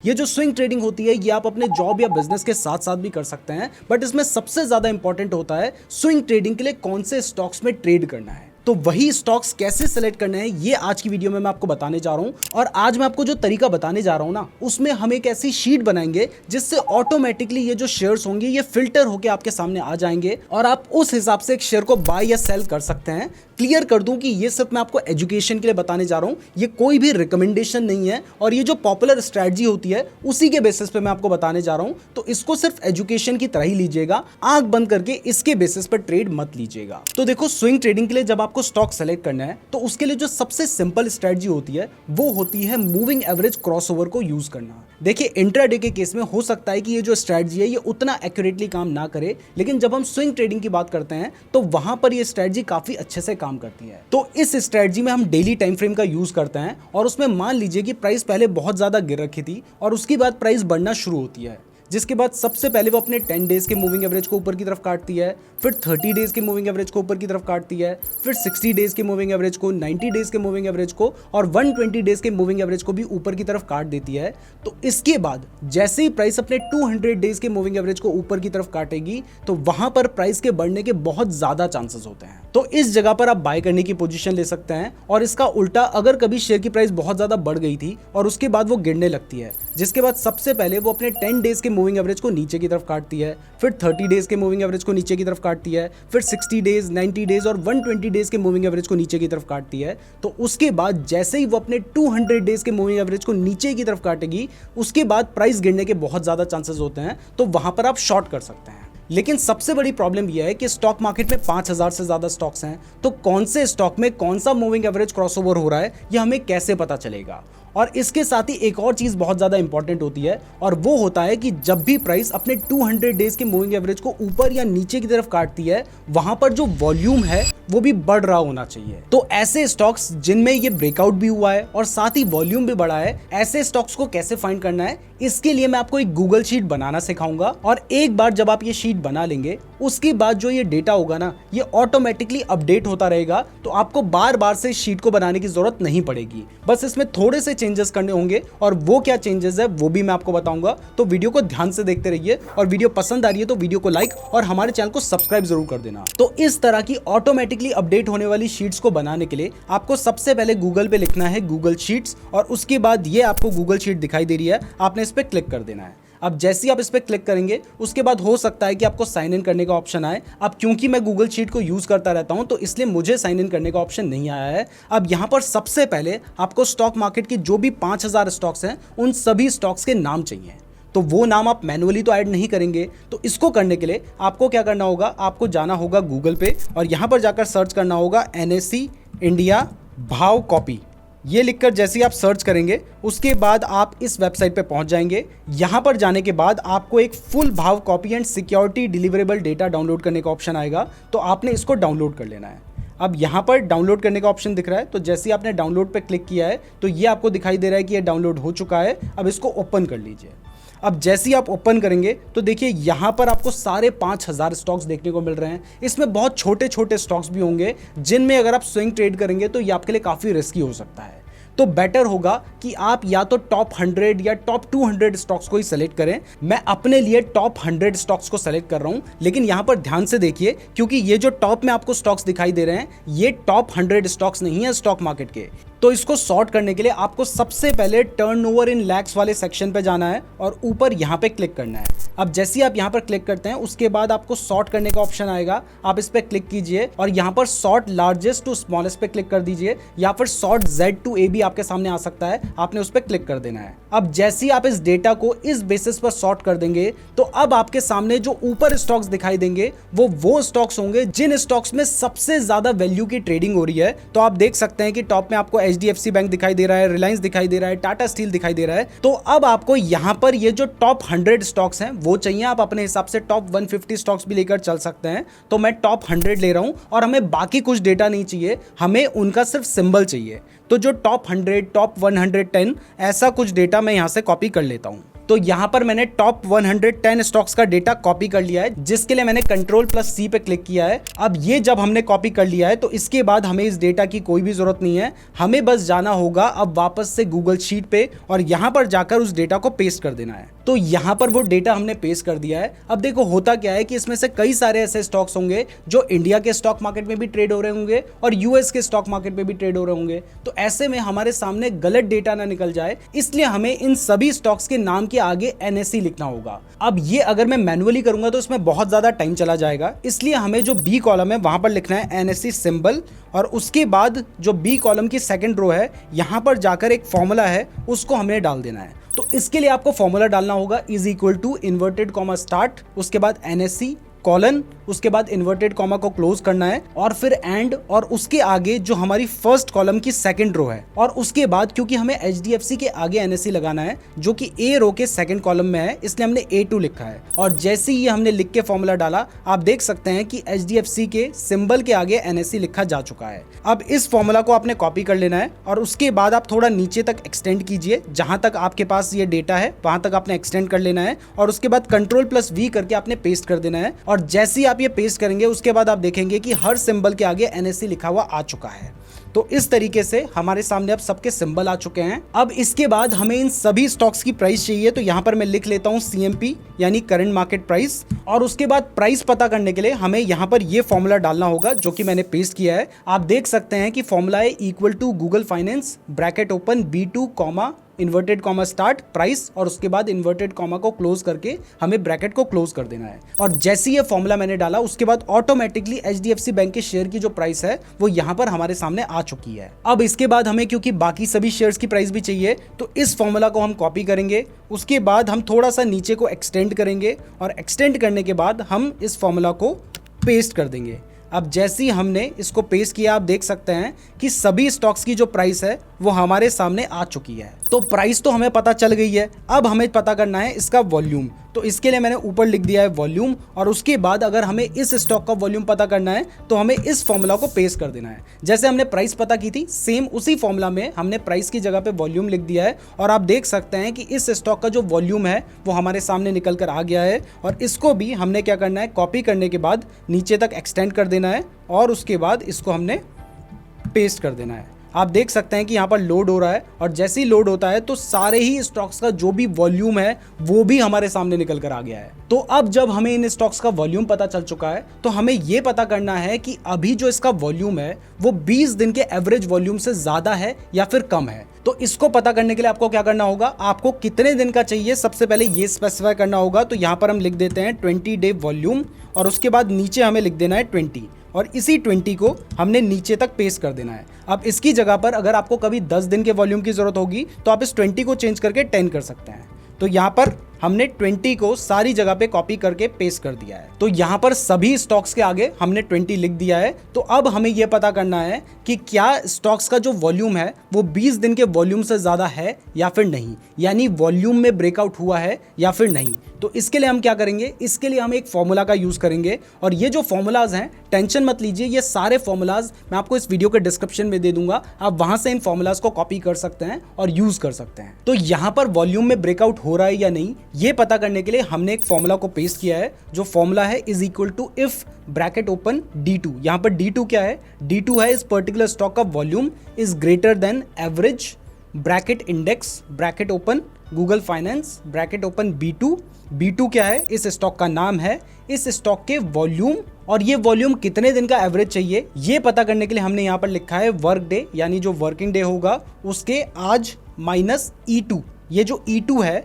ये जो swing trading होती है ये आप अपने जॉब या बिजनेस के साथ साथ भी कर सकते हैं, बट इसमें सबसे ज्यादा इंपॉर्टेंट होता है स्विंग ट्रेडिंग के लिए कौन से स्टॉक्स में ट्रेड करना है। तो वही स्टॉक्स कैसे सेलेक्ट करने हैं ये आज की वीडियो में मैं आपको बताने जा रहा हूं। और आज मैं आपको जो तरीका बताने जा रहा हूं ना, उसमें हम एक ऐसी शीट बनाएंगे जिससे ऑटोमेटिकली ये जो शेयर्स होंगे ये फिल्टर होकर आपके सामने आ जाएंगे और आप उस हिसाब से एक शेयर को बाय या सेल कर सकते हैं। क्लियर कर दूं कि ये सिर्फ मैं आपको एजुकेशन के लिए बताने जा रहा हूं, ये कोई भी रिकमेंडेशन नहीं है और ये जो पॉपुलर स्ट्रेटजी होती है उसी के बेसिस पे मैं आपको बताने जा रहा हूं। तो इसको सिर्फ एजुकेशन की तरह ही लीजिएगा, आंख बंद करके इसके बेसिस पर ट्रेड मत लीजिएगा। तो देखो, स्विंग ट्रेडिंग के लिए जब आपको स्टॉक सेलेक्ट करना है तो उसके लिए जो सबसे सिंपल स्ट्रेटजी होती है वो होती है मूविंग एवरेज क्रॉसओवर को यूज करना। देखिए, इंट्राडे के केस में हो सकता है कि ये जो स्ट्रेटजी है ये उतना एक्यूरेटली काम ना करे, लेकिन जब हम स्विंग ट्रेडिंग की बात करते हैं तो वहां पर ये स्ट्रेटजी काफी अच्छे से काम करती है। तो इस स्ट्रेटजी में हम डेली टाइम फ्रेम का यूज करते हैं और उसमें मान लीजिए कि प्राइस पहले बहुत ज्यादा गिर रखी थी और उसके बाद प्राइस बढ़ना शुरू होती है, जिसके बाद सबसे पहले वो अपने 10 डेज के मूविंग एवरेज को ऊपर की तरफ काटती है, फिर 30 डेज के मूविंग एवरेज को ऊपर की तरफ काटती है, फिर 60 डेज के मूविंग एवरेज को, 90 डेज के मूविंग एवरेज को और 120 डेज के मूविंग एवरेज को भी ऊपर की तरफ काट देती है। तो इसके बाद जैसे ही प्राइस अपने 200 डेज के मूविंग एवरेज को ऊपर की तरफ काटेगी तो वहां पर प्राइस के बढ़ने के बहुत ज्यादा चांसेस होते हैं। तो इस जगह पर आप बाय करने की पोजीशन ले सकते हैं। और इसका उल्टा, अगर कभी शेयर की प्राइस बहुत ज्यादा बढ़ गई थी और उसके बाद वो गिरने लगती है, जिसके बाद सबसे पहले वो अपने 10 डेज के मूविंग एवरेज को नीचे की तरफ काटती है, फिर 30 डेज के मूविंग एवरेज को नीचे की तरफ काटती है, फिर 60 डेज, 90 डेज और 120 डेज के मूविंग एवरेज को नीचे की तरफ काटती है। तो उसके बाद जैसे ही वो अपने 200 डेज के मूविंग एवरेज को नीचे की तरफ काटेगी, उसके बाद प्राइस गिरने के बहुत ज्यादा चांसेस होते हैं। तो वहां पर आप शॉर्ट कर सकते हैं। लेकिन सबसे बड़ी प्रॉब्लम यह है कि स्टॉक मार्केट में 5000 से ज्यादा स्टॉक्स हैं, तो कौन से स्टॉक में कौन सा मूविंग एवरेज क्रॉसओवर हो रहा है यह हमें कैसे पता चलेगा। और इसके साथ ही एक और चीज बहुत ज्यादा इंपॉर्टेंट होती है और वो होता है कि जब भी प्राइस अपने 200 डेज के मूविंग एवरेज को ऊपर या नीचे की तरफ काटती है, वहां पर जो वॉल्यूम है वो भी बढ़ रहा होना चाहिए। तो ऐसे स्टॉक्स जिनमें ये ब्रेकआउट भी हुआ है और साथ ही वॉल्यूम भी बढ़ा है, ऐसे स्टॉक्स को कैसे फाइंड करना है, इसके लिए मैं आपको एक गूगल शीट बनाना सिखाऊंगा। और एक बार जब आप ये शीट बना लेंगे, उसके बाद जो ये डेटा होगा ना, ये ऑटोमेटिकली अपडेट होता रहेगा। तो आपको बार बार से शीट को बनाने की जरूरत नहीं पड़ेगी, बस इसमें थोड़े से चेंजेस करने होंगे। और वो क्या चेंजेस है वो भी मैं आपको बताऊंगा। तो वीडियो को ध्यान से देखते रहिए और वीडियो पसंद आ रही है तो वीडियो को लाइक और हमारे चैनल को सब्सक्राइब जरूर कर देना। तो इस तरह की ऑटोमेटिकली अपडेट होने वाली शीट्स को बनाने के लिए आपको सबसे पहले गूगल पे लिखना है गूगल शीट्स, और उसके बाद ये आपको गूगल शीट दिखाई दे रही है, आपने इस पर क्लिक कर देना है। अब जैसे ही आप इस पर क्लिक करेंगे, उसके बाद हो सकता है कि आपको साइन इन करने का ऑप्शन आए। अब क्योंकि मैं गूगल शीट को यूज करता रहता हूं तो इसलिए मुझे साइन इन करने का ऑप्शन नहीं आया है। अब यहां पर सबसे पहले आपको स्टॉक मार्केट की जो भी 5000 स्टॉक्स हैं उन सभी स्टॉक्स के नाम चाहिए। तो वो नाम आप मैनुअली तो ऐड नहीं करेंगे। तो इसको करने के लिए आपको क्या करना होगा, आपको जाना होगा गूगल पे और यहां पर जाकर सर्च करना होगा NSE इंडिया भाव कॉपी। ये लिखकर जैसे ही आप सर्च करेंगे, उसके बाद आप इस वेबसाइट पे पहुंच जाएंगे। यहां पर जाने के बाद आपको एक फुल भाव copy and security deliverable data download करने का ऑप्शन आएगा, तो आपने इसको डाउनलोड कर लेना है। अब यहाँ पर डाउनलोड करने का ऑप्शन दिख रहा है, तो जैसे ही आपने डाउनलोड पे क्लिक किया है तो ये आपको दिखाई दे रहा है कि ये डाउनलोड हो चुका है। अब इसको ओपन कर लीजिए। अब जैसे ही आप ओपन करेंगे तो देखिए यहाँ पर आपको सारे 5000 स्टॉक्स देखने को मिल रहे हैं। इसमें बहुत छोटे छोटे स्टॉक्स भी होंगे जिनमें अगर आप स्विंग ट्रेड करेंगे तो ये आपके लिए काफ़ी रिस्की हो सकता है। तो बेटर होगा कि आप या तो टॉप 100 या टॉप 200 स्टॉक्स को ही सेलेक्ट करें। मैं अपने लिए टॉप 100 स्टॉक्स को सेलेक्ट कर रहा हूं, लेकिन यहां पर ध्यान से देखिए क्योंकि ये जो टॉप में आपको स्टॉक्स दिखाई दे रहे हैं ये टॉप 100 स्टॉक्स नहीं है स्टॉक मार्केट के। तो इसको सॉर्ट करने के लिए आपको सबसे पहले टर्नओवर इन लैक्स वाले सेक्शन पे जाना है और ऊपर यहाँ पे क्लिक करना है। अब जैसे ही आप यहाँ पर क्लिक करते हैं, उसके बाद आपको सॉर्ट करने का ऑप्शन आएगा, आप इस पे क्लिक कीजिए और यहाँ पर सॉर्ट लार्जेस्ट टू स्मॉलेस्ट पे क्लिक कर दीजिए, या फिर सॉर्ट Z to A भी आपके सामने आ सकता है, आपने उस पर क्लिक कर देना है। अब जैसे ही आप इस डेटा को इस बेसिस पर सॉर्ट कर देंगे तो अब आपके सामने जो ऊपर स्टॉक्स दिखाई देंगे वो स्टॉक्स होंगे जिन स्टॉक्स में सबसे ज्यादा वैल्यू की ट्रेडिंग हो रही है। तो आप देख सकते हैं कि टॉप में आपको HDFC बैंक दिखाई दे रहा है, रिलायंस दिखाई दे रहा है, टाटा स्टील दिखाई दे रहा है। तो अब आपको यहां पर ये जो टॉप 100 स्टॉक्स हैं वो चाहिए। आप अपने हिसाब से टॉप 150 स्टॉक्स भी लेकर चल सकते हैं। तो मैं टॉप 100 ले रहा हूं और हमें बाकी कुछ डेटा नहीं चाहिए, हमें उनका सिर्फ सिंबल चाहिए। तो जो टॉप 100, टॉप 110 ऐसा कुछ डेटा मैं यहां से कॉपी कर लेता हूं। तो यहाँ पर मैंने टॉप 110 स्टॉक्स का डेटा कॉपी कर लिया है, जिसके लिए मैंने Ctrl+C पे क्लिक किया है। अब ये जब हमने कॉपी कर लिया है तो इसके बाद हमें इस डेटा की कोई भी जरूरत नहीं है, हमें बस जाना होगा अब वापस से गूगल शीट पे और यहाँ पर जाकर उस डेटा को पेस्ट कर देना है। तो यहाँ पर वो डेटा हमने पेस्ट कर दिया है। अब देखो होता क्या है कि इसमें से कई सारे ऐसे स्टॉक्स होंगे जो इंडिया के स्टॉक मार्केट में भी ट्रेड हो रहे होंगे और यूएस के स्टॉक मार्केट में भी ट्रेड हो रहे होंगे। तो ऐसे में हमारे सामने गलत डेटा ना निकल जाए, इसलिए हमें इन सभी स्टॉक्स के नाम के आगे NSE लिखना होगा। अब ये अगर मैं मैन्युअली करूंगा तो इसमें बहुत ज्यादा टाइम चला जाएगा, इसलिए हमें जो बी कॉलम है वहां पर लिखना है NSE सिंबल, और उसके बाद जो बी कॉलम की सेकंड रो है यहां पर जाकर एक फॉर्मूला है उसको हमें डाल देना है। तो इसके लिए आपको फॉर्मूला डालना होगा = इन्वर्टेड कॉमा स्टार्ट, उसके बाद NSE कॉलन, उसके बाद इन्वर्टेड कॉमा को क्लोज करना है और फिर एंड, और उसके आगे जो हमारी फर्स्ट कॉलम की सेकंड रो है, और उसके बाद क्योंकि हमें HDFC के आगे NSE लगाना है जो कि ए रो के सेकंड कॉलम में है, इसलिए हमने A2 लिखा है। और जैसे ही हमने लिख के फॉर्मूला डाला आप देख सकते हैं कि HDFC के सिंबल के आगे NSE लिखा जा चुका है। अब इस फॉर्मूला को आपने कॉपी कर लेना है और उसके बाद आप थोड़ा नीचे तक एक्सटेंड कीजिए, जहां तक आपके पास ये डेटा है वहां तक आपने एक्सटेंड कर लेना है और उसके बाद Ctrl+V करके आपने पेस्ट कर देना है। और जैसे ही आप ये पेस्ट करेंगे उसके बाद आप देखेंगे कि हर सिंबल के आगे NSE लिखा हुआ आ चुका है। तो इस तरीके से हमारे सामने अब सबके सिंबल आ चुके हैं। अब इसके बाद हमें इन सभी स्टॉक्स की प्राइस चाहिए, तो यहाँ पर मैं लिख लेता हूँ CMP यानी करंट मार्केट प्राइस, और उसके बाद प्राइस पता करने के लिए हमें यहाँ पर ये फॉर्मूला डालना होगा जो कि मैंने पेस्ट किया है। आप देख सकते हैं कि फॉर्मूला है = Google finance bracket open B2 comma inverted comma start price, और उसके बाद इन्वर्टेड कॉमा को क्लोज करके हमें ब्रैकेट को क्लोज कर देना है। और जैसे ये फॉर्मूला मैंने डाला उसके बाद ऑटोमेटिकली HDFC बैंक के शेयर की जो प्राइस है वो यहाँ पर हमारे सामने आ चुकी है। अब इसके बाद हमें क्योंकि बाकी सभी शेयर्स की प्राइस भी चाहिए तो इस फॉर्मूला को हम कॉपी करेंगे, उसके बाद हम थोड़ा सा नीचे को एक्सटेंड करेंगे और एक्सटेंड करने के बाद हम इस फॉर्मूला को पेस्ट कर देंगे। अब जैसे ही हमने इसको पेस्ट किया आप देख सकते हैं कि सभी स्टॉक्स की जो प्राइस है वो हमारे सामने आ चुकी है। तो प्राइस तो हमें पता चल गई है, अब हमें पता करना है इसका वॉल्यूम। तो इसके लिए मैंने ऊपर लिख दिया है वॉल्यूम, और उसके बाद अगर हमें इस स्टॉक का वॉल्यूम पता करना है तो हमें इस फॉर्मूला को पेस्ट कर देना है। जैसे हमने प्राइस पता की थी सेम उसी फॉर्मूला में हमने प्राइस की जगह पे वॉल्यूम लिख दिया है, और आप देख सकते हैं कि इस स्टॉक का जो वॉल्यूम है वो हमारे सामने निकल कर आ गया है। और इसको भी हमने क्या करना है, कॉपी करने के बाद नीचे तक एक्सटेंड कर देना है और उसके बाद इसको हमने पेस्ट कर देना है। आप देख सकते हैं कि यहाँ पर लोड हो रहा है, और जैसे ही लोड होता है तो सारे ही स्टॉक्स का जो भी वॉल्यूम है वो भी हमारे सामने निकल कर आ गया है। तो अब जब हमें इन स्टॉक्स का वॉल्यूम पता चल चुका है तो हमें ये पता करना है कि अभी जो इसका वॉल्यूम है वो 20 दिन के एवरेज वॉल्यूम से ज्यादा है या फिर कम है। तो इसको पता करने के लिए आपको क्या करना होगा, आपको कितने दिन का चाहिए सबसे पहले ये स्पेसिफाई करना होगा। तो यहाँ पर हम लिख देते हैं 20 डे वॉल्यूम, और उसके बाद नीचे हमें लिख देना है 20, और इसी 20 को हमने नीचे तक पेस्ट कर देना है। अब इसकी जगह पर अगर आपको कभी 10 दिन के वॉल्यूम की जरूरत होगी तो आप इस 20 को चेंज करके 10 कर सकते हैं। तो यहाँ पर हमने 20 को सारी जगह पे कॉपी करके पेस्ट कर दिया है। तो यहाँ पर सभी स्टॉक्स के आगे हमने 20 लिख दिया है। तो अब हमें यह पता करना है कि क्या स्टॉक्स का जो वॉल्यूम है वो 20 दिन के वॉल्यूम से ज्यादा है या फिर नहीं, यानी वॉल्यूम में ब्रेकआउट हुआ है या फिर नहीं। तो इसके लिए हम क्या करेंगे, इसके लिए हम एक फॉर्मूला का यूज करेंगे, और ये जो फॉर्मूलाज हैं टेंशन मत लीजिए, ये सारे फॉर्मूलाज मैं आपको इस वीडियो के डिस्क्रिप्शन में दे दूंगा, आप वहां से इन फॉर्मूलाज को कॉपी कर सकते हैं और यूज कर सकते हैं। तो यहाँ पर वॉल्यूम में ब्रेकआउट हो रहा है या नहीं ये पता करने के लिए हमने एक फॉर्मूला को पेस्ट किया है, जो फॉर्मूला है = इफ ब्रैकेट ओपन D2। यहाँ पर D2 क्या है, D2 है इस पर्टिकुलर स्टॉक का volume is greater than average bracket index bracket open Google finance bracket open B2। B2 क्या है, इस स्टॉक का नाम है, इस स्टॉक के वॉल्यूम, और ये वॉल्यूम कितने दिन का एवरेज चाहिए ये पता करने के लिए हमने यहाँ पर लिखा है वर्क डे, यानी जो वर्किंग डे होगा उसके आज माइनस E2। ये जो E2 है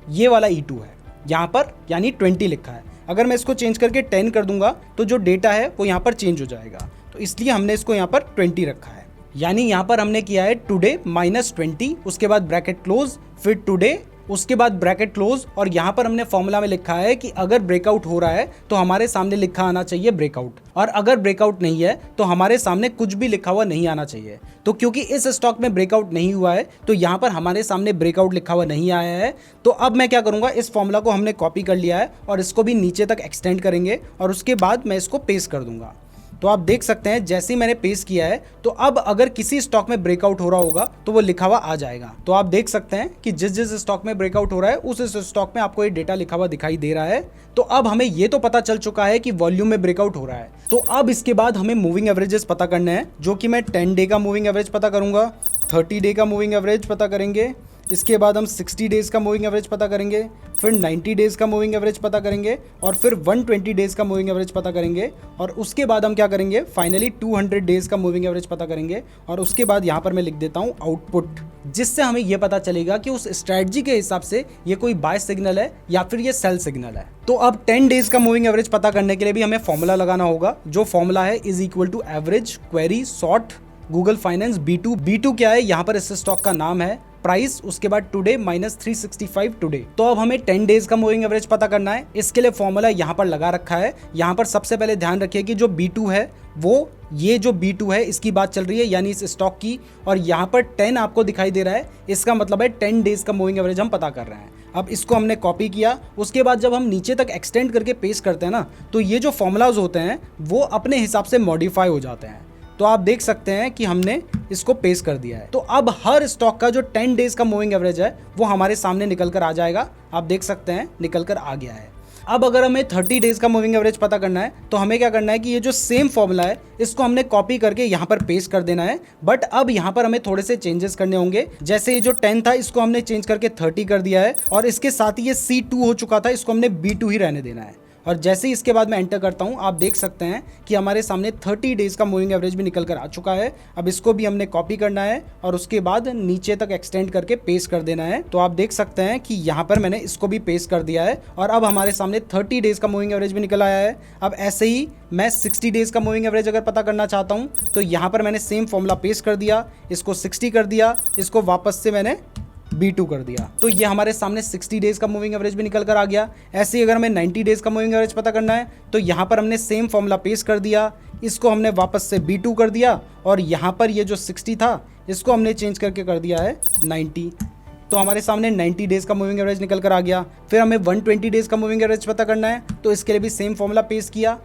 ये वाला E2 है यहाँ पर, यानी 20 लिखा है। अगर मैं इसको चेंज करके 10 कर दूंगा तो जो डेटा है वो यहाँ पर चेंज हो जाएगा, तो इसलिए हमने इसको यहाँ पर 20 रखा है। यानी यहाँ पर हमने किया है टुडे -20, उसके बाद ब्रैकेट क्लोज, फिर टुडे, उसके बाद ब्रैकेट क्लोज, और यहाँ पर हमने फॉर्मूला में लिखा है कि अगर ब्रेकआउट हो रहा है तो हमारे सामने लिखा आना चाहिए ब्रेकआउट, और अगर ब्रेकआउट नहीं है तो हमारे सामने कुछ भी लिखा हुआ नहीं आना चाहिए। तो क्योंकि इस स्टॉक में ब्रेकआउट नहीं हुआ है तो यहाँ पर हमारे सामने ब्रेकआउट लिखा हुआ नहीं आया है। तो अब मैं क्या करूँगा, इस फॉर्मूला को हमने कॉपी कर लिया है और इसको भी नीचे तक एक्सटेंड करेंगे और उसके बाद मैं इसको पेस्ट कर दूंगा। तो आप देख सकते हैं जैसे ही मैंने पेस्ट किया है तो अब अगर किसी स्टॉक में ब्रेकआउट हो रहा होगा तो वो लिखा हुआ आ जाएगा। तो आप देख सकते हैं कि जिस जिस स्टॉक में ब्रेकआउट हो रहा है उस स्टॉक में आपको ये डेटा लिखा हुआ दिखाई दे रहा है। तो अब हमें ये तो पता चल चुका है कि वॉल्यूम में ब्रेकआउट हो रहा है। तो अब इसके बाद हमें मूविंग एवरेजेस पता करने हैं, जो कि मैं 10 डे का मूविंग एवरेज पता करूंगा, 30 डे का मूविंग एवरेज पता करेंगे, इसके बाद हम 60 डेज का मूविंग एवरेज पता करेंगे, फिर 90 डेज का मूविंग एवरेज पता करेंगे और फिर 120 डेज का मूविंग एवरेज पता करेंगे। और उसके बाद हम क्या करेंगे, फाइनली 200 डेज का मूविंग एवरेज पता करेंगे। और उसके बाद यहाँ पर मैं लिख देता हूँ आउटपुट, जिससे हमें यह पता चलेगा कि उस स्ट्रैटेजी के हिसाब से ये कोई बाय सिग्नल है या फिर ये सेल सिग्नल है। तो अब 10 डेज का मूविंग एवरेज पता करने के लिए भी हमें फॉर्मूला लगाना होगा, जो फॉर्मूला है is equal to average query short Google finance B2। B2 क्या है, यहाँ पर इस स्टॉक का नाम है, प्राइस उसके बाद टुडे माइनस 365 टुडे। तो अब हमें 10 डेज का मूविंग एवरेज पता करना है। इसके लिए फॉर्मूला यहाँ पर लगा रखा है। यहाँ पर सबसे पहले ध्यान रखिए कि जो B2 है वो ये जो B2 है इसकी बात चल रही है, यानी इस स्टॉक की, और यहाँ पर 10 आपको दिखाई दे रहा है, इसका मतलब है 10 डेज का मूविंग एवरेज हम पता कर रहे हैं। अब इसको हमने कॉपी किया, उसके बाद जब हम नीचे तक एक्सटेंड करके पेस्ट करते हैं ना, तो ये जो फॉर्मूलाज होते हैं वो अपने हिसाब से मॉडिफाई हो जाते हैं। तो आप देख सकते हैं कि हमने इसको पेस्ट कर दिया है। तो अब हर स्टॉक का जो 10 डेज का मूविंग एवरेज है वो हमारे सामने निकल कर आ जाएगा। आप देख सकते हैं निकल कर आ गया है। अब अगर हमें 30 डेज का मूविंग एवरेज पता करना है तो हमें क्या करना है कि ये जो सेम फॉर्मूला है इसको हमने कॉपी करके यहाँ पर पेस्ट कर देना है। बट अब यहाँ पर हमें थोड़े से चेंजेस करने होंगे। जैसे ये जो 10 था इसको हमने चेंज करके 30 कर दिया है, और इसके साथ ही ये C2 हो चुका था, इसको हमने B2 ही रहने देना है। और जैसे ही इसके बाद मैं एंटर करता हूं, आप देख सकते हैं कि हमारे सामने 30 डेज का मूविंग एवरेज भी निकल कर आ चुका है। अब इसको भी हमने कॉपी करना है और उसके बाद नीचे तक एक्सटेंड करके पेस्ट कर देना है। तो आप देख सकते हैं कि यहाँ पर मैंने इसको भी पेस्ट कर दिया है और अब हमारे सामने 30 डेज का मूविंग एवरेज भी निकल आया है। अब ऐसे ही मैं 60 डेज का मूविंग एवरेज अगर पता करना चाहता हूँ तो यहाँ पर मैंने सेम फॉर्मूला पेस्ट कर दिया, इसको 60 कर दिया, इसको वापस से मैंने B2 कर दिया। तो ये हमारे सामने 60 डेज का मूविंग एवरेज भी निकल कर आ गया। ऐसे ही अगर हमें 90 डेज का मूविंग एवरेज पता करना है तो यहाँ पर हमने सेम फॉर्मूला पेस्ट कर दिया, इसको हमने वापस से B2 कर दिया, और यहाँ पर ये जो 60 था इसको हमने चेंज करके कर दिया है 90। तो हमारे सामने 90 डेज का मूविंग एवरेज निकल कर आ गया। फिर हमें 120 डेज का मूविंग एवरेज पता करना है तो इसके लिए भी सेम फॉर्मूला पेस्ट किया,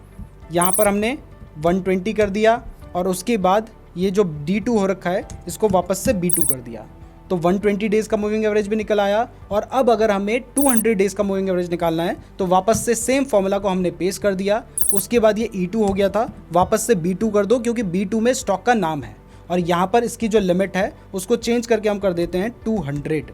यहाँ पर हमने 120 कर दिया, और उसके बाद ये जो D2 हो रखा है इसको वापस से B2 कर दिया। तो 120 डेज का मूविंग एवरेज भी निकल आया। और अब अगर हमें 200 डेज का मूविंग एवरेज निकालना है तो वापस से सेम फॉर्मूला को हमने पेस्ट कर दिया। उसके बाद ये E2 हो गया था, वापस से B2 कर दो, क्योंकि B2 में स्टॉक का नाम है, और यहाँ पर इसकी जो लिमिट है उसको चेंज करके हम कर देते हैं 200।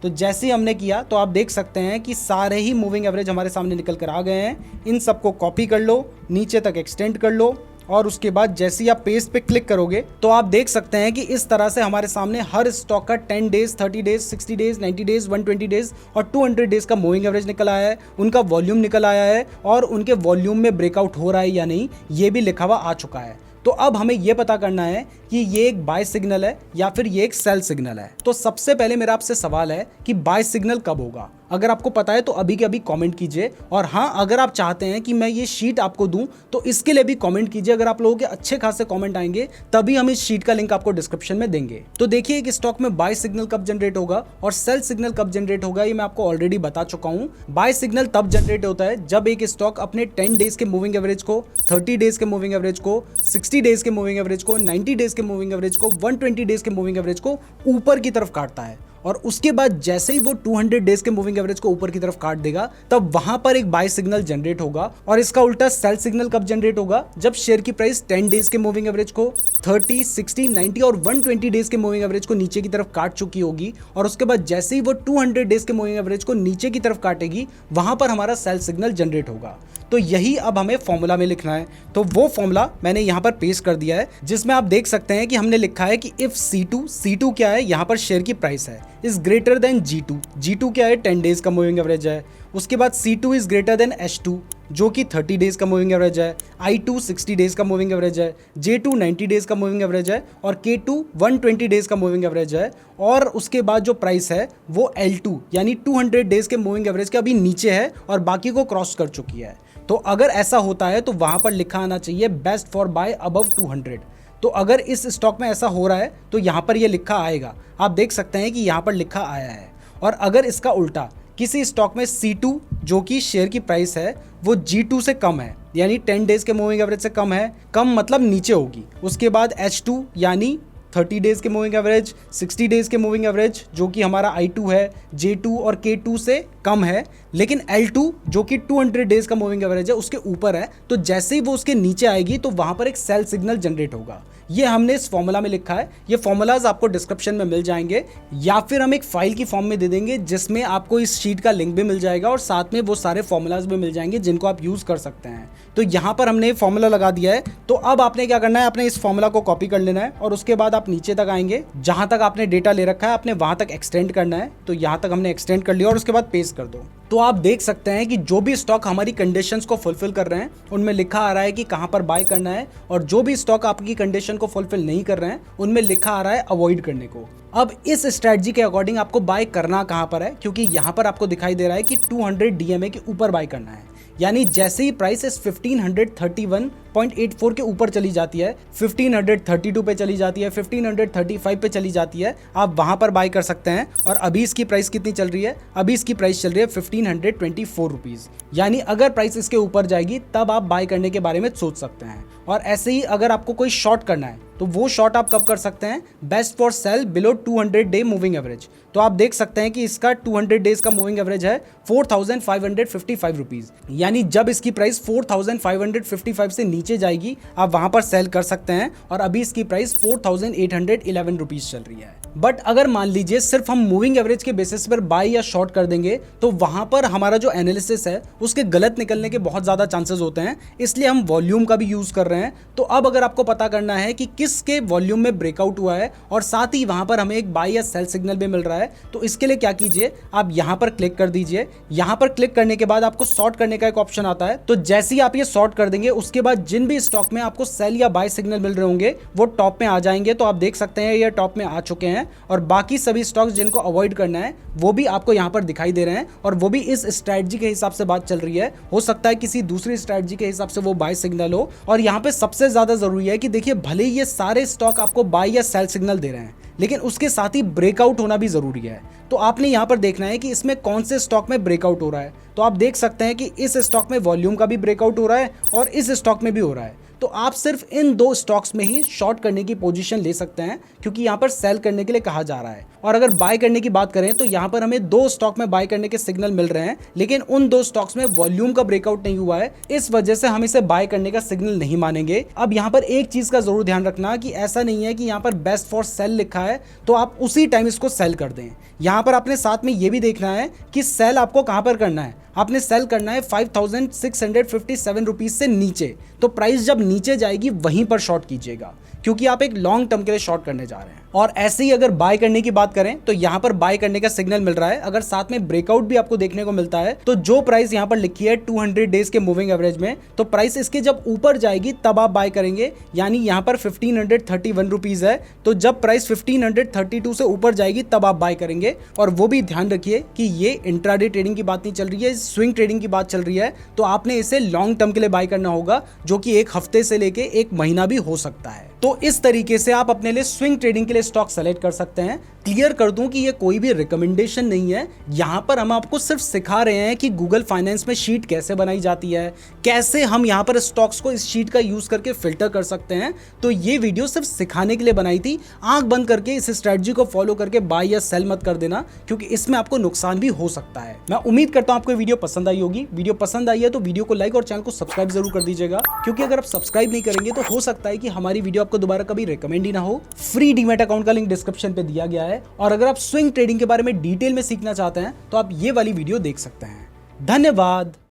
तो जैसे ही हमने किया तो आप देख सकते हैं कि सारे ही मूविंग एवरेज हमारे सामने निकल कर आ गए हैं। इन सबको कॉपी कर लो, नीचे तक एक्सटेंड कर लो, और उसके बाद जैसे ही आप पेज पे क्लिक करोगे तो आप देख सकते हैं कि इस तरह से हमारे सामने हर स्टॉक का 10 days, 30 days, 60 days, 90 days, 120 days और 200 डेज का मूविंग एवरेज निकल आया है, उनका वॉल्यूम निकल आया है, और उनके वॉल्यूम में ब्रेकआउट हो रहा है या नहीं ये भी लिखा हुआ आ चुका है। तो अब हमें यह पता करना है कि ये एक बाय सिग्नल है या फिर ये एक सेल सिग्नल है। तो सबसे पहले मेरा आपसे सवाल है कि बाय सिग्नल कब होगा। अगर आपको पता है तो अभी के अभी कमेंट कीजिए, और हाँ, अगर आप चाहते हैं कि मैं ये शीट आपको दूं तो इसके लिए भी कमेंट कीजिए। अगर आप लोगों के अच्छे खासे कमेंट आएंगे तभी हम इस शीट का लिंक आपको डिस्क्रिप्शन में देंगे। तो देखिए कि स्टॉक में बाय सिग्नल कब जनरेट होगा और सेल सिग्नल कब जनरेट होगा, ये मैं आपको ऑलरेडी बता चुका हूँ। बाय सिग्नल तब जनरेट होता है जब एक स्टॉक अपने 10 डेज के मूविंग एवरेज को, 30 डेज के मूविंग एवरेज को, 60 डेज के मूविंग एवरेज को, 90 डेज के मूविंग एवरेज को, 120 डेज के मूविंग एवरेज को ऊपर की तरफ काटता है, और उसके बाद जैसे ही वो 200 डेज के मूविंग एवरेज को ऊपर की तरफ काट देगा तब वहां पर एक बाय सिग्नल जनरेट होगा। और इसका उल्टा सेल सिग्नल कब जनरेट होगा, जब शेयर की प्राइस 10 डेज के मूविंग एवरेज को, 30, 60, 90 और 120 डेज के मूविंग एवरेज को नीचे की तरफ काट चुकी होगी, और उसके बाद जैसे ही वो 200 डेज के मूविंग एवरेज को नीचे की तरफ काटेगी वहां पर हमारा सेल सिग्नल जनरेट होगा। तो यही अब हमें फॉर्मूला में लिखना है। तो वो फॉर्मूला मैंने यहाँ पर पेस्ट कर दिया है, जिसमें आप देख सकते हैं कि हमने लिखा है कि इफ C2 क्या है, यहाँ पर शेयर की प्राइस है, इज ग्रेटर देन G2 क्या है, 10 डेज का मूविंग एवरेज है। उसके बाद C2 is greater than H2 जो कि 30 डेज का मूविंग एवरेज है, I2 60 डेज का मूविंग एवरेज है, J2 90 डेज का मूविंग एवरेज है, और K2 120 डेज का मूविंग एवरेज है। और उसके बाद जो प्राइस है वो L2 यानी 200 डेज के मूविंग एवरेज के अभी नीचे है और बाकी को क्रॉस कर चुकी है। तो अगर ऐसा होता है तो वहां पर लिखा आना चाहिए बेस्ट फॉर बाय अबव 200। तो अगर इस स्टॉक में ऐसा हो रहा है तो यहाँ पर ये लिखा आएगा, आप देख सकते हैं कि यहाँ पर लिखा आया है। और अगर इसका उल्टा किसी स्टॉक में C2 जो कि शेयर की प्राइस है वो G2 से कम है, यानी 10 डेज के मूविंग एवरेज से कम है, कम मतलब नीचे होगी। उसके बाद H2 यानी 30 डेज के मूविंग एवरेज, 60 डेज के मूविंग एवरेज जो कि हमारा I2 है, J2 और K2 से कम है, लेकिन L2 जो कि 200 डेज का मूविंग एवरेज है उसके ऊपर है। तो जैसे ही वो उसके नीचे आएगी तो वहां पर एक सेल सिग्नल जनरेट होगा। ये हमने इस फॉर्मूला में लिखा है। ये फॉर्मूलाज आपको डिस्क्रिप्शन में मिल जाएंगे या फिर हम एक फाइल की फॉर्म में दे देंगे जिसमें आपको इस शीट का लिंक भी मिल जाएगा और साथ में वो सारे फॉर्मूलाज भी मिल जाएंगे जिनको आप यूज कर सकते हैं। तो यहाँ पर हमने फॉर्मूला लगा दिया है। तो अब आपने क्या करना है, आपने इस फॉर्मूला को कॉपी कर लेना है और उसके बाद आप नीचे तक आएंगे, जहां तक आपने डेटा ले रखा है आपने वहां तक एक्सटेंड करना है। तो यहाँ तक हमने एक्सटेंड कर लिया और उसके बाद पेस्ट कर दो। तो आप देख सकते हैं कि जो भी स्टॉक हमारी कंडीशंस को फुलफिल कर रहे हैं उनमें लिखा आ रहा है कि कहां पर बाय करना है, और जो भी स्टॉक आपकी कंडीशन को फुलफिल नहीं कर रहे हैं उनमें लिखा आ रहा है अवॉइड करने को। अब इस स्ट्रेटजी के अकॉर्डिंग आपको बाय करना कहां पर है, क्योंकि यहां पर आपको दिखाई दे रहा है कि 200 DMA के ऊपर बाय करना है। यानी जैसे ही प्राइस इस 1531.84 के ऊपर चली जाती है, 1532 पे चली जाती है, 1535 पे चली जाती है, आप वहां पर बाय कर सकते हैं। और अभी इसकी प्राइस कितनी चल रही है, अभी इसकी प्राइस चल रही है 1524 रुपीज। यानी अगर प्राइस इसके ऊपर जाएगी तब आप बाय करने के बारे में सोच सकते हैं। और ऐसे ही अगर आपको कोई शॉर्ट करना है तो वो शॉर्ट आप कब कर सकते हैं, best for sale below 200 day moving average. तो आप देख सकते हैं कि इसका 200 डेज का मूविंग एवरेज है 4555 रुपीज। यानी जब इसकी प्राइस 4555 से नीचे जाएगी आप वहां पर सेल कर सकते हैं। और अभी इसकी प्राइस 4811 रुपीज चल रही है। बट अगर मान लीजिए सिर्फ हम मूविंग एवरेज के बेसिस पर बाय या शॉर्ट कर देंगे तो वहां पर हमारा जो एनालिसिस है उसके गलत निकलने के बहुत ज्यादा चांसेस होते हैं, इसलिए हम वॉल्यूम का भी यूज कर रहे हैं। तो अब अगर आपको पता करना है कि किसके वॉल्यूम में ब्रेकआउट हुआ है और साथ ही वहां पर हमें एक बाय या सेल सिग्नल भी मिल रहा है, तो इसके लिए क्या कीजिए, आप यहां पर क्लिक कर दीजिए। यहां पर क्लिक करने के बाद आपको सॉर्ट करने का एक ऑप्शन आता है। तो जैसे ही आप ये सॉर्ट कर देंगे उसके बाद जिन भी स्टॉक में आपको सेल या बाय सिग्नल मिल रहे होंगे वो टॉप में आ जाएंगे। तो आप देख सकते हैं ये टॉप में आ चुके हैं और बाकी सभी स्टॉक्स जिनको अवॉइड करना है वो भी आपको यहां पर दिखाई दे रहे हैं और वो भी इस स्ट्रेटजी के हिसाब से बात चल रही है। हो सकता है किसी दूसरी स्ट्रेटजी के हिसाब से वो बाय सिग्नल हो। और यहां पे सबसे ज्यादा जरूरी है कि देखिए भले ही ये सारे स्टॉक आपको बाय या सेल सिग्नल दे रहे हैं लेकिन उसके साथ ही ब्रेकआउट होना भी जरूरी है। तो आपने यहां पर देखना है कि इसमें कौन से स्टॉक में ब्रेकआउट हो रहा है। तो आप देख सकते हैं कि इस स्टॉक में वॉल्यूम का भी ब्रेकआउट हो रहा है और इस स्टॉक में भी हो रहा है। तो आप सिर्फ इन दो स्टॉक्स में ही शॉर्ट करने की पोजीशन ले सकते हैं क्योंकि यहां पर सेल करने के लिए कहा जा रहा है। और अगर बाय करने की बात करें तो यहां पर हमें दो स्टॉक में बाय करने के सिग्नल मिल रहे हैं लेकिन उन दो स्टॉक्स में वॉल्यूम का ब्रेकआउट नहीं हुआ है, इस वजह से हम इसे बाय करने का सिग्नल नहीं मानेंगे। अब यहां पर एक चीज का जरूर ध्यान रखना कि ऐसा नहीं है कि यहां पर बेस्ट फॉर सेल लिखा है तो आप उसी टाइम इसको सेल कर दें। यहां पर आपने साथ में यह भी देखना है कि सेल आपको कहां पर करना है। आपने सेल करना है 5657 रुपीज से नीचे। तो प्राइस जब नीचे जाएगी वहीं पर शॉर्ट कीजिएगा क्योंकि आप एक लॉन्ग टर्म के लिए शॉर्ट करने जा रहे हैं। और ऐसे ही अगर बाय करने की बात करें तो यहां पर बाय करने का सिग्नल मिल रहा है। अगर साथ में ब्रेकआउट भी आपको देखने को मिलता है तो जो प्राइस यहां पर लिखी है 200 डेज के मूविंग एवरेज में, तो प्राइस इसके जब ऊपर जाएगी तब आप बाय करेंगे। यानी यहां पर 1531 रुपीज है, तो जब प्राइस 1532 से ऊपर जाएगी तब आप बाय करेंगे। और वो भी ध्यान रखिए कि ये इंट्राडे ट्रेडिंग की बात नहीं चल रही है, स्विंग ट्रेडिंग की बात चल रही है। तो आपने इसे लॉन्ग टर्म के लिए बाय करना होगा जो कि एक हफ्ते से लेके एक महीना भी हो सकता है। तो इस तरीके से आप अपने लिए स्विंग ट्रेडिंग के लिए स्टॉक सेलेक्ट कर सकते हैं। क्लियर कर दूं कि ये कोई भी रिकमेंडेशन नहीं है, यहां पर हम आपको सिर्फ सिखा रहे हैं कि गूगल फाइनेंस में शीट कैसे बनाई जाती है, कैसे हम यहां पर स्टॉक्स को इस शीट का यूज करके फिल्टर कर सकते हैं। तो ये वीडियो सिर्फ सिखाने के लिए बनाई थी। आंख बंद करके इस स्ट्रेटजी को फॉलो करके बाय या सेल मत कर देना क्योंकि इसमें आपको नुकसान भी हो सकता है। मैं उम्मीद करता हूं आपको वीडियो पसंद आई होगी। वीडियो पसंद आई है तो वीडियो को लाइक और चैनल को सब्सक्राइब जरूर कर दीजिएगा क्योंकि अगर आप सब्सक्राइब नहीं करेंगे तो हो सकता है कि हमारी वीडियो आपको दोबारा कभी रिकमेंड ही ना हो। फ्री डीमैट अकाउंट का लिंक डिस्क्रिप्शन पे दिया गया है और अगर आप स्विंग ट्रेडिंग के बारे में डिटेल में सीखना चाहते हैं तो आप ये वाली वीडियो देख सकते हैं। धन्यवाद।